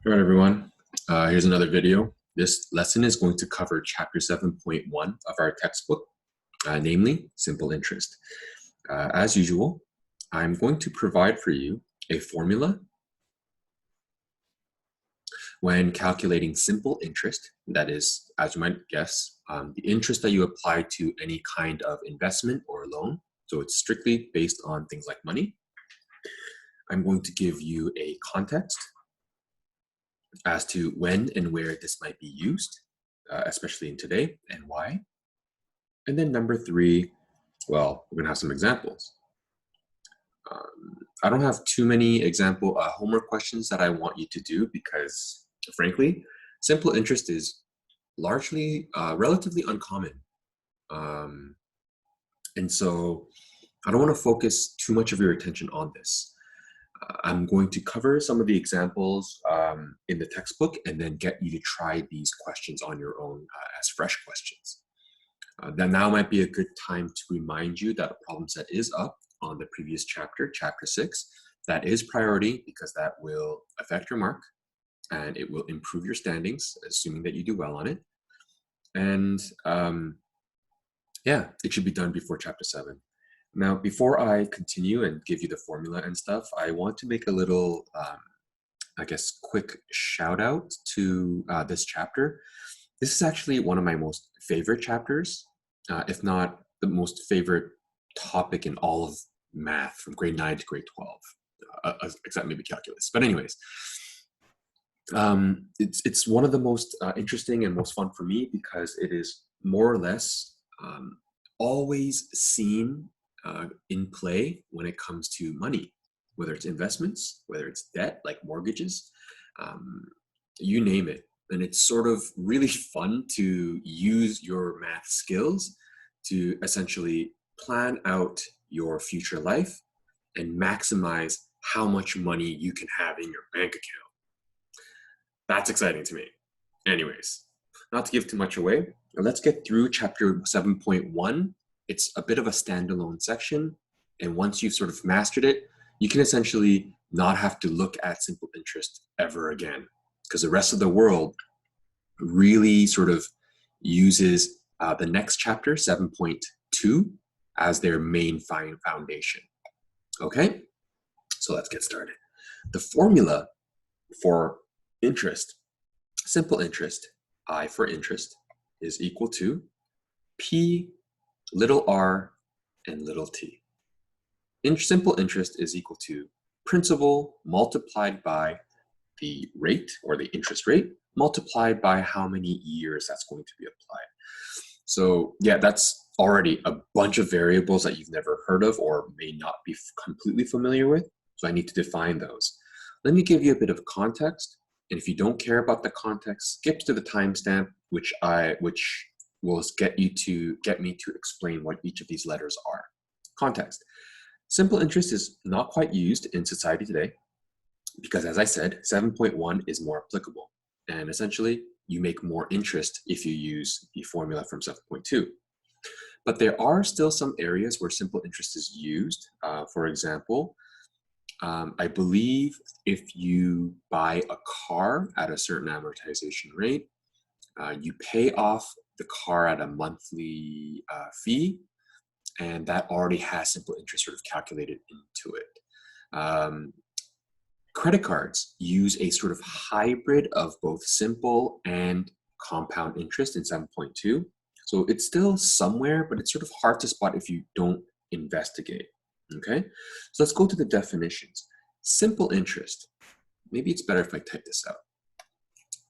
All right, everyone. Here's another video. This lesson is going to cover chapter 7.1 of our textbook, namely simple interest. As usual, I'm going to provide for you a formula when calculating simple interest. That is, as you might guess, the interest that you apply to any kind of investment or loan. So it's strictly based on things like money. I'm going to give you a context as to when and where this might be used, especially in today, and why. And then number three, well, we're gonna have some examples. I don't have too many example homework questions that I want you to do because, frankly, simple interest is largely relatively uncommon. And so I don't want to focus too much of your attention on this. I'm going to cover some of the examples in the textbook and then get you to try these questions on your own as fresh questions. Then now might be a good time to remind you that a problem set is up on the previous chapter, chapter 6. That is priority because that will affect your mark and it will improve your standings, assuming that you do well on it. And yeah, it should be done before chapter 7. Now, before I continue and give you the formula and stuff, I want to make a little, I guess, quick shout out to this chapter. This is actually one of my most favorite chapters, if not the most favorite topic in all of math from grade 9 to grade 12, except maybe calculus. But anyways, it's one of the most interesting and most fun for me because it is more or less always seen in play when it comes to money, whether it's investments, whether it's debt like mortgages, you name it. And it's sort of really fun to use your math skills to essentially plan out your future life and maximize how much money you can have in your bank account. That's exciting to me. Anyways, not to give too much away, let's get through chapter 7.1. It's a bit of a standalone section. And once you've sort of mastered it, you can essentially not have to look at simple interest ever again, because the rest of the world really sort of uses the next chapter, 7.2, as their main foundation. Okay, so let's get started. The formula for interest, simple interest, I for interest, is equal to P little r and little t. Simple interest is equal to principal multiplied by the rate or the interest rate multiplied by how many years that's going to be applied. So yeah, that's already a bunch of variables that you've never heard of or may not be completely familiar with. So I need to define those. Let me give you a bit of context. And if you don't care about the context, skip to the timestamp, which will get me to explain what each of these letters are. Context. Simple interest is not quite used in society today because, as I said, 7.1 is more applicable. And essentially, you make more interest if you use the formula from 7.2. But there are still some areas where simple interest is used. For example, I believe if you buy a car at a certain amortization rate, you pay off the car at a monthly fee, and that already has simple interest sort of calculated into it. Credit cards use a sort of hybrid of both simple and compound interest in 7.2. So it's still somewhere, but it's sort of hard to spot if you don't investigate. Okay, so let's go to the definitions. Simple interest. Maybe it's better if I type this out.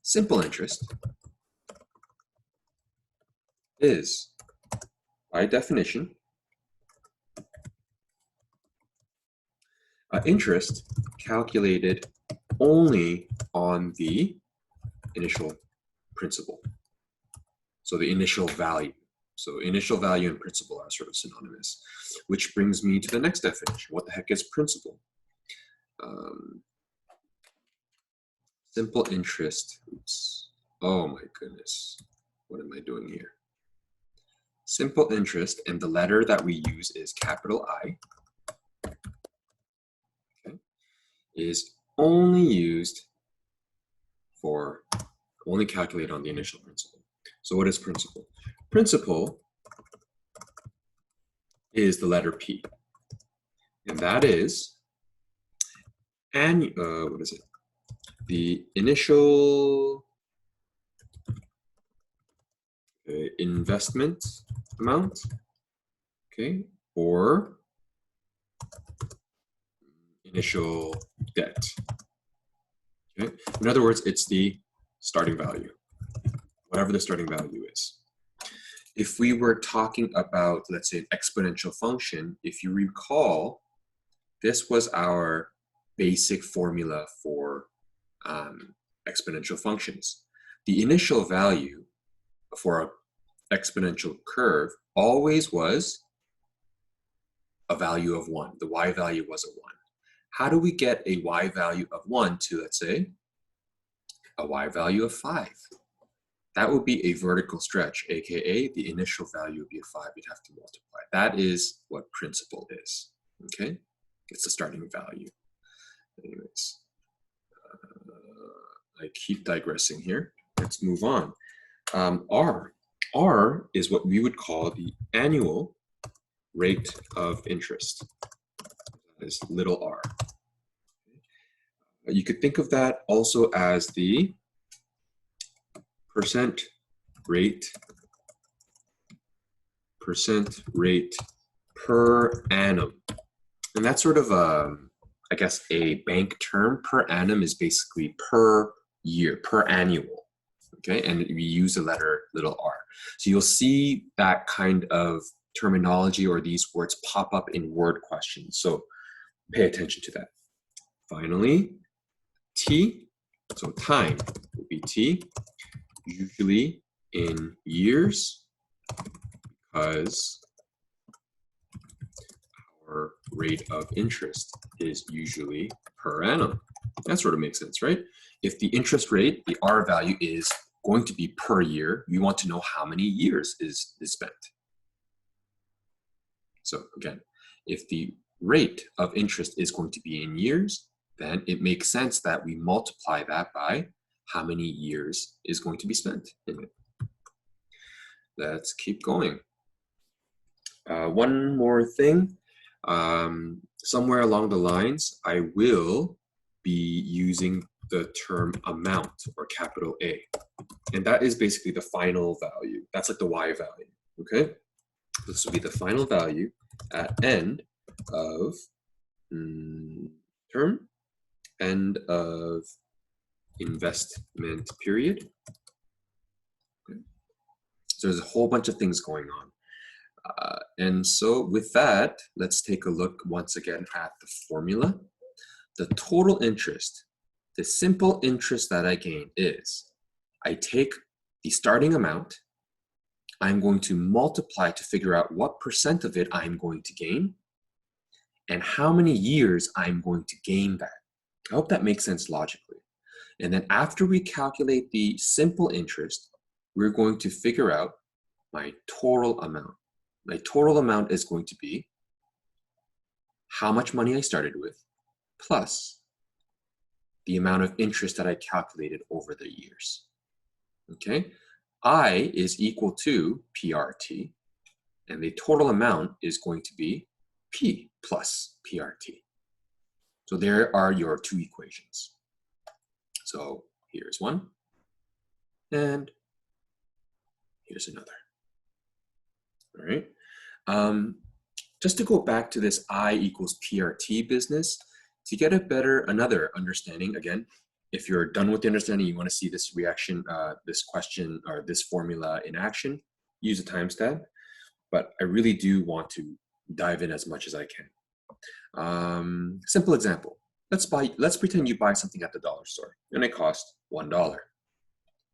Simple interest is, by definition, interest calculated only on the initial principal. So the initial value. So initial value and principal are sort of synonymous, which brings me to the next definition. What the heck is principal? Simple interest. Oops. Oh my goodness. What am I doing here? Simple interest, and the letter that we use is capital I, okay, is only used for only calculate on the initial principal. So what is principal? Principal is the letter P, and that is what is it? The initial investment amount, okay, or initial debt. Okay? In other words, it's the starting value, whatever the starting value is. If we were talking about, let's say, an exponential function, if you recall, this was our basic formula for exponential functions. The initial value for an exponential curve always was a value of 1. The y value was a 1. How do we get a y value of 1 to, let's say, a y value of 5? That would be a vertical stretch, aka the initial value would be a 5. You'd have to multiply. That is what principal is. Okay? It's the starting value. Anyways, I keep digressing here. Let's move on. R is what we would call the annual rate of interest. That is little r. You could think of that also as the percent rate per annum. And that's sort of I guess a bank term. Per annum is basically per year, per annual. Okay, and we use the letter little r. So you'll see that kind of terminology or these words pop up in word questions. So pay attention to that. Finally, T, so time will be T, usually in years, because our rate of interest is usually per annum. That sort of makes sense, right? If the interest rate, the R value, is going to be per year, we want to know how many years is spent. So again, if the rate of interest is going to be in years, then it makes sense that we multiply that by how many years is going to be spent in it. Let's keep going. One more thing. Somewhere along the lines, I will be using the term amount, or capital A. And that is basically the final value. That's like the Y value, okay? This will be the final value at end of term, end of investment period. Okay. So there's a whole bunch of things going on. And so with that, let's take a look once again at the formula. The total interest, the simple interest that I gain is, I take the starting amount, I'm going to multiply to figure out what percent of it I'm going to gain, and how many years I'm going to gain that. I hope that makes sense logically. And then after we calculate the simple interest, we're going to figure out my total amount. My total amount is going to be how much money I started with, plus the amount of interest that I calculated over the years. Okay, I is equal to PRT, and the total amount is going to be P plus PRT. So there are your two equations. So here's one, and here's another. All right. Just to go back to this I equals PRT business, to get another understanding, again, if you're done with the understanding, you want to see this reaction, this question, or this formula in action, use a timestamp. But I really do want to dive in as much as I can. Simple example. Let's pretend you buy something at the dollar store and it costs $1.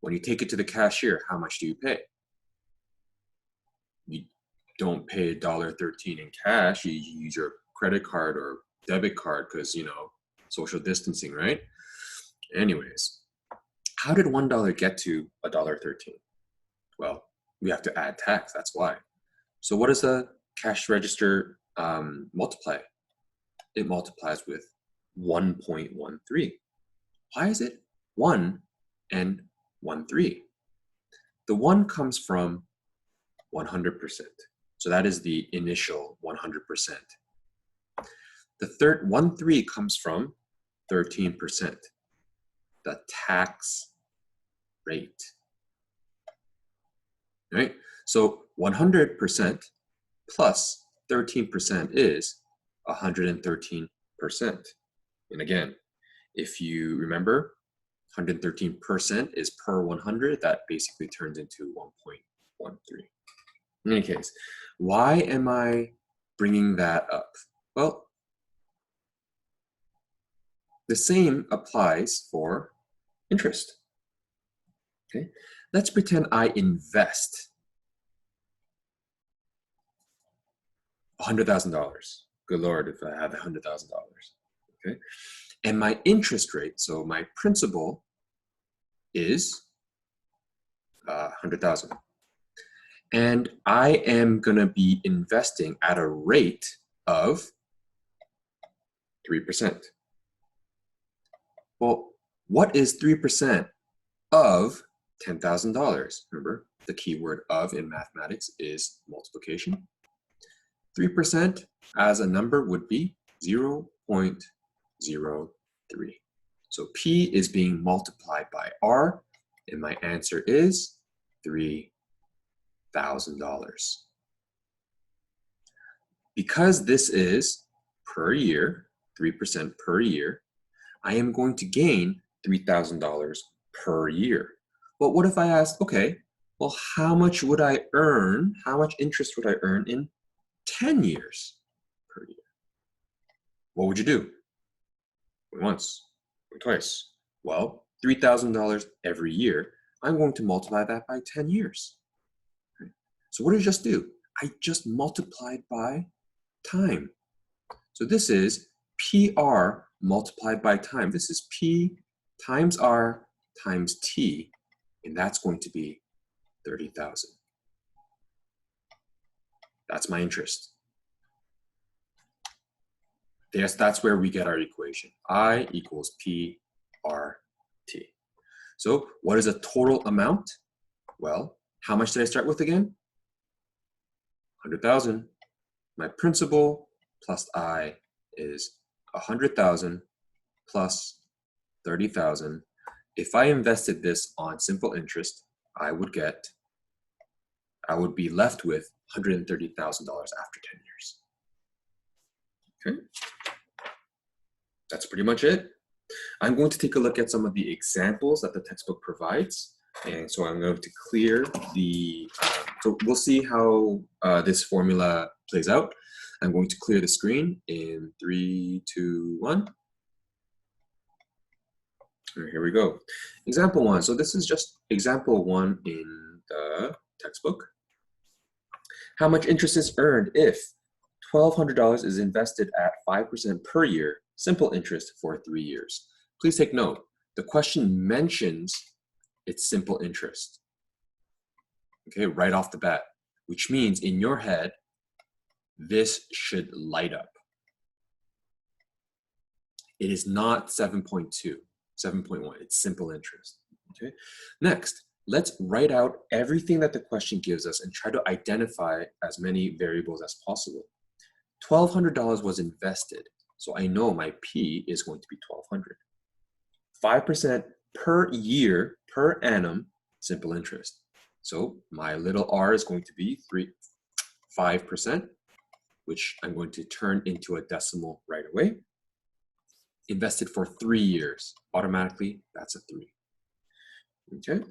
When you take it to the cashier, how much do you pay? You don't pay $1.13 in cash. You use your credit card or debit card because, you know, social distancing, right? Anyways, how did $1 get to $1.13? Well, we have to add tax. That's why. So what does the cash register multiply? It multiplies with 1.13. Why is it 1 and 1.3. The 1 comes from 100%. So that is the initial 100%. The 1.3 comes from 13%, the tax rate. Right? So 100% plus 13% is 113%. And again, if you remember, 113% is per 100. That basically turns into 1.13. In any case, why am I bringing that up? Well, the same applies for interest. Okay, let's pretend I invest $100,000. Good Lord, if I have $100,000. Okay, and my interest rate, so my principal, is 100,000, and I am gonna be investing at a rate of 3%. Well, what is 3% of $10,000? Remember, the key word of in mathematics is multiplication. 3% as a number would be 0.03. So P is being multiplied by R, and my answer is $3,000. Because this is per year, 3% per year, I am going to gain $3,000 per year. But what if I asked, okay, well, how much would I earn? How much interest would I earn in 10 years per year? What would you do? Once, or twice. Well, $3,000 every year, I'm going to multiply that by 10 years. Okay. So what did I just do? I just multiplied by time. So this is PR multiplied by time. This is P times R times T, and that's going to be 30,000. That's my interest. Yes, that's where we get our equation. I equals P R T. So what is a total amount? Well, how much did I start with again? 100,000. My principal plus I is 100,000 plus 30,000. If I invested this on simple interest, I would be left with $130,000 after 10 years. Okay, that's pretty much it. I'm going to take a look at some of the examples that the textbook provides. And so I'm going to clear the, so we'll see how this formula plays out. I'm going to clear the screen in 3, 2, 1. Here we go. Example 1. So this is just example 1 in the textbook. How much interest is earned if $1,200 is invested at 5% per year, simple interest for 3 years? Please take note, the question mentions it's simple interest. Okay, right off the bat, which means in your head, this should light up. It is not 7.2, 7.1, it's simple interest. Okay, next, let's write out everything that the question gives us and try to identify as many variables as possible. $1,200 was invested, so I know my P is going to be 1,200. 5% per year, per annum, simple interest. So my little r is going to be 5%, which I'm going to turn into a decimal right away. Invested for 3 years, automatically that's a 3. Okay,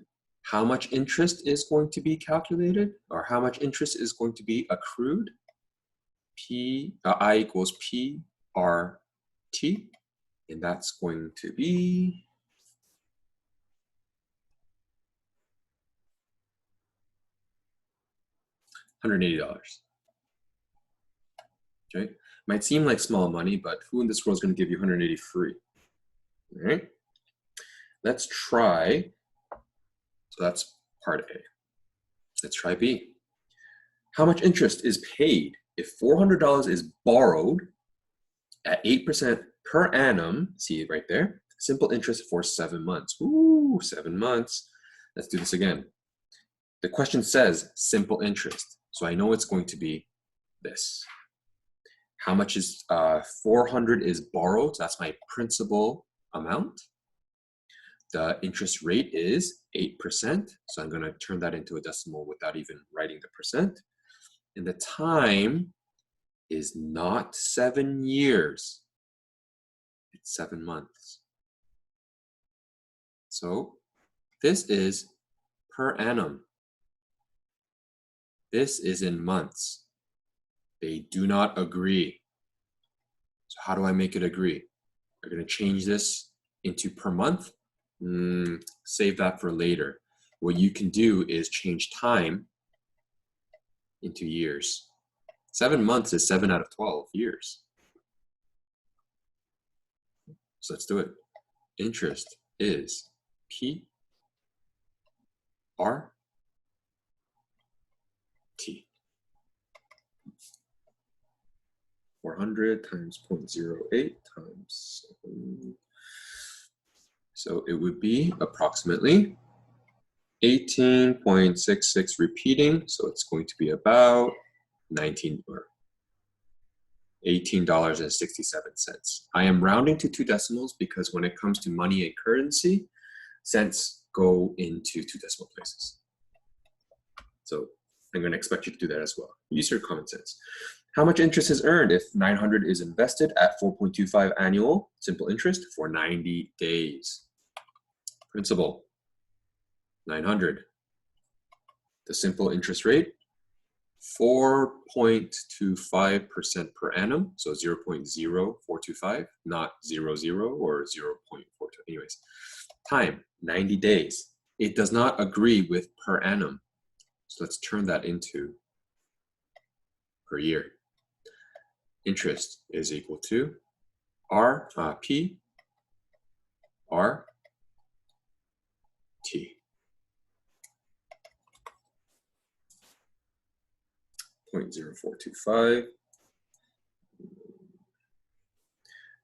how much interest is going to be calculated, or how much interest is going to be accrued? I equals P R T, and that's going to be $180. Okay, might seem like small money, but who in this world is going to give you 180 free? All right, let's try. So that's part A. Let's try B. How much interest is paid if $400 is borrowed at 8% per annum? See it right there. Simple interest for 7 months. Ooh, Ooh, 7 months. Let's do this again. The question says simple interest. So I know it's going to be this. How much is 400 is borrowed? So that's my principal amount. The interest rate is 8%. So I'm going to turn that into a decimal without even writing the percent. And the time is not 7 years. It's 7 months. So this is per annum. This is in months. They do not agree. So how do I make it agree? We're going to change this into per month. Save that for later. What you can do is change time into years. 7 months is 7 out of 12 years. So let's do it. Interest is P R T. 400 times 0.08 times 7. So it would be approximately 18.66 repeating. So it's going to be about $18.67. I am rounding to 2 decimals because when it comes to money and currency, cents go into 2 decimal places. So I'm going to expect you to do that as well. Use your common sense. How much interest is earned if 900 is invested at 4.25 annual simple interest for 90 days? Principal, 900. The simple interest rate, 4.25% per annum, so 0.0425, not 00 or 0.42. Anyways, time, 90 days. It does not agree with per annum. So let's turn that into per year. Interest is equal to P R T. 0.0425,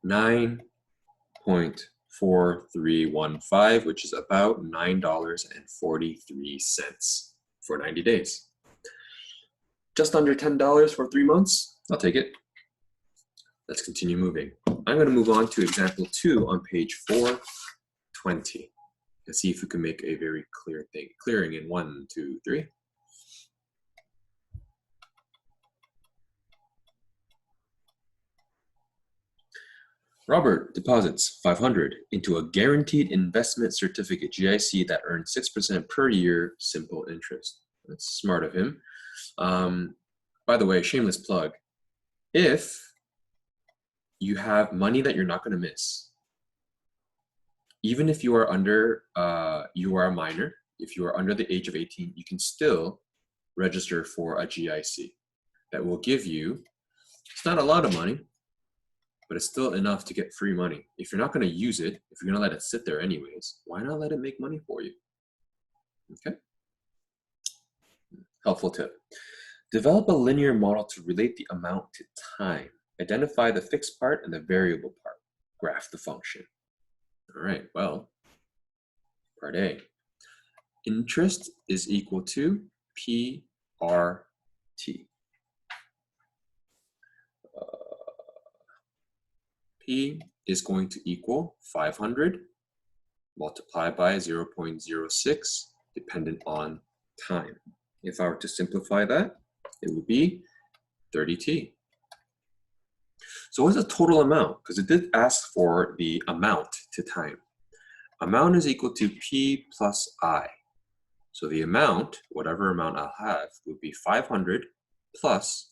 9.4315, which is about $9.43 for 90 days. Just under $10 for 3 months. I'll take it. Let's continue moving. I'm going to move on to example 2 on page 420. Let's see if we can make a very clear thing. Clearing in 1, 2, 3. Robert deposits 500 into a guaranteed investment certificate, GIC, that earns 6% per year simple interest. That's smart of him. By the way, shameless plug. If you have money that you're not going to miss, even if you are under, you are a minor, if you are under the age of 18, you can still register for a GIC that will give you, it's not a lot of money, but it's still enough to get free money. If you're not going to use it, if you're going to let it sit there anyways, why not let it make money for you? Okay. Helpful tip. Develop a linear model to relate the amount to time. Identify the fixed part and the variable part. Graph the function. All right, well, part A. Interest is equal to PRT. P is going to equal 500 multiplied by 0.06 dependent on time. If I were to simplify that, it would be 30T. So what's the total amount? Because it did ask for the amount to time. Amount is equal to P plus I. So the amount, whatever amount I'll have, would be 500 plus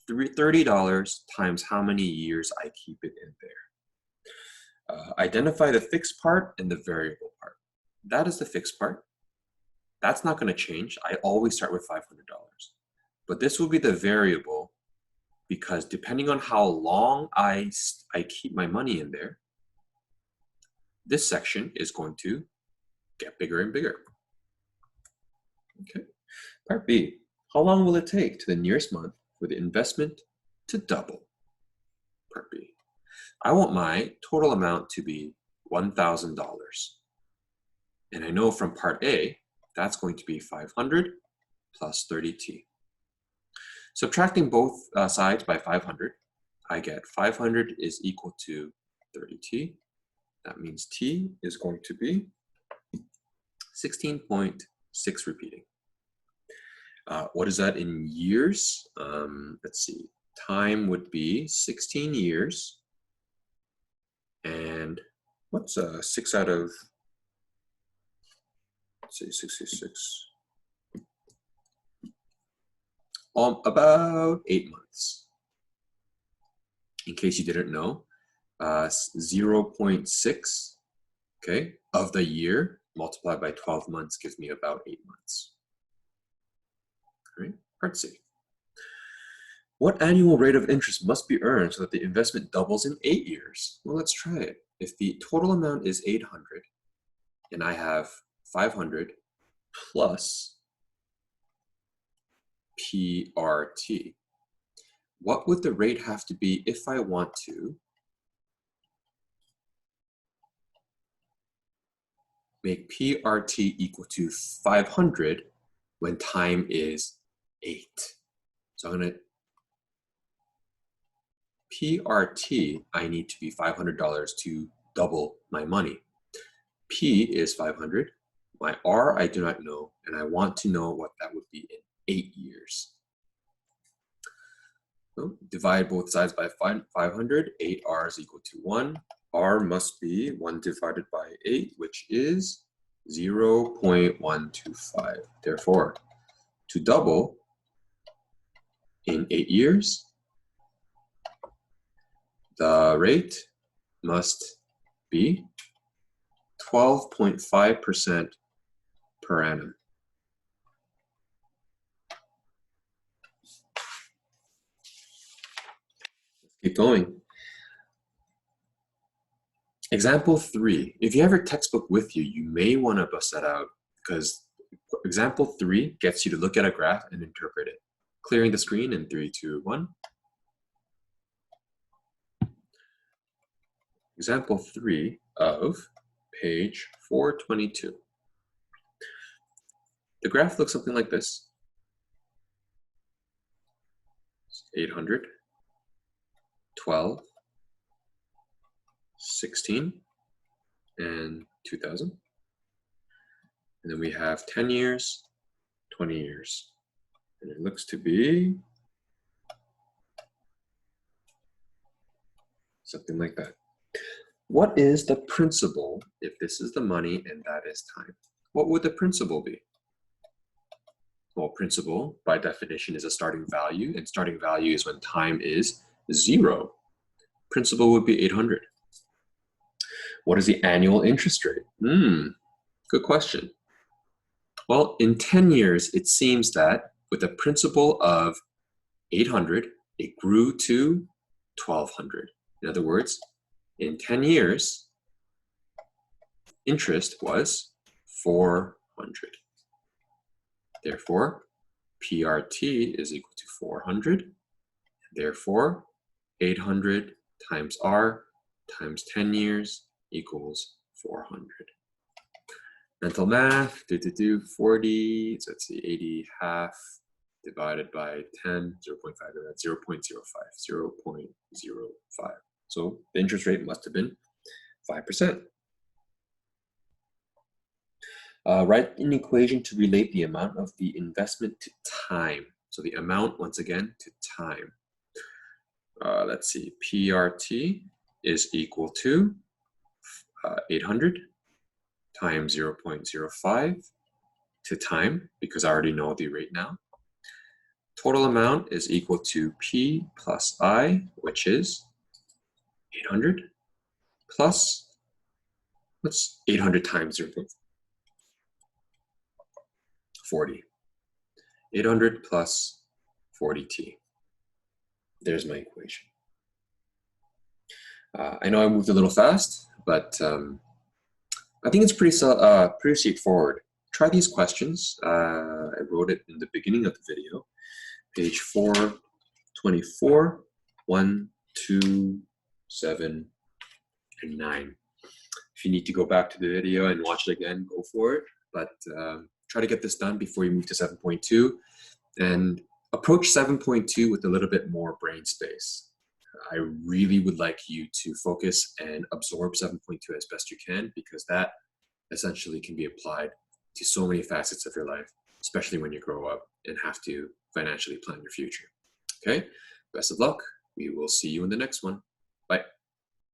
$30 times how many years I keep it in there. Identify the fixed part and the variable part. That is the fixed part. That's not going to change. I always start with $500. But this will be the variable because depending on how long I keep my money in there, this section is going to get bigger and bigger. Okay. Part B. How long will it take to the nearest month for the investment to double? Part B. I want my total amount to be $1,000. And I know from part A, that's going to be 500 plus 30t. Subtracting both sides by 500, I get 500 is equal to 30t. That means t is going to be 16.6 repeating. What is that in years? Let's see. Time would be 16 years. And what's 6 out of, let's say 66? About 8 months. In case you didn't know, 0.6, okay, of the year multiplied by 12 months gives me about 8 months. All right, part C. What annual rate of interest must be earned so that the investment doubles in 8 years? Well, let's try it. If the total amount is 800 and I have 500 plus PRT, what would the rate have to be if I want to make PRT equal to 500 when time is 8? So I'm going to PRT, I need to be $500 to double my money. P is 500. My R I do not know, and I want to know what that would be in 8 years. So divide both sides by 500. 8R is equal to 1. R must be 1 divided by 8, which is 0.125. Therefore, to double in 8 years, the rate must be 12.5% per annum. Let's keep going. Example 3. If you have your textbook with you, you may want to bust that out because example 3 gets you to look at a graph and interpret it. Clearing the screen in 3, 2, 1. Example 3 of page 422. The graph looks something like this. 800, 12, 16, and 2000. And then we have 10 years, 20 years. And it looks to be something like that. What is the principal if this is the money and that is time? What would the principal be? Well, principal by definition is a starting value, and starting value is when time is 0. Principal would be 800. What is the annual interest rate? Good question. Well, in 10 years, it seems that with a principal of 800, it grew to 1200. In other words, in 10 years, interest was 400. Therefore, PRT is equal to 400. Therefore, 800 times R times 10 years equals 400. Mental math, 40, so let's see, 80 half divided by 10, 0.5, that's 0.05. So the interest rate must have been 5%. Write an equation to relate the amount of the investment to time. So the amount, once again, to time. Let's see, PRT is equal to 800 times 0.05 to time, because I already know the rate now. Total amount is equal to P plus I, which is 800 plus, what's 800 times 0.40? 800 plus 40t. There's my equation. I know I moved a little fast, but I think it's pretty straightforward. Try these questions. I wrote it in the beginning of the video. Page 424, 1, 2, 7, and 9. If you need to go back to the video and watch it again, go for it. But try to get this done before you move to 7.2, and approach 7.2 with a little bit more brain space. I really would like you to focus and absorb 7.2 as best you can, because that essentially can be applied to so many facets of your life, especially when you grow up and have to financially plan your future. Okay, best of luck. We will see you in the next one.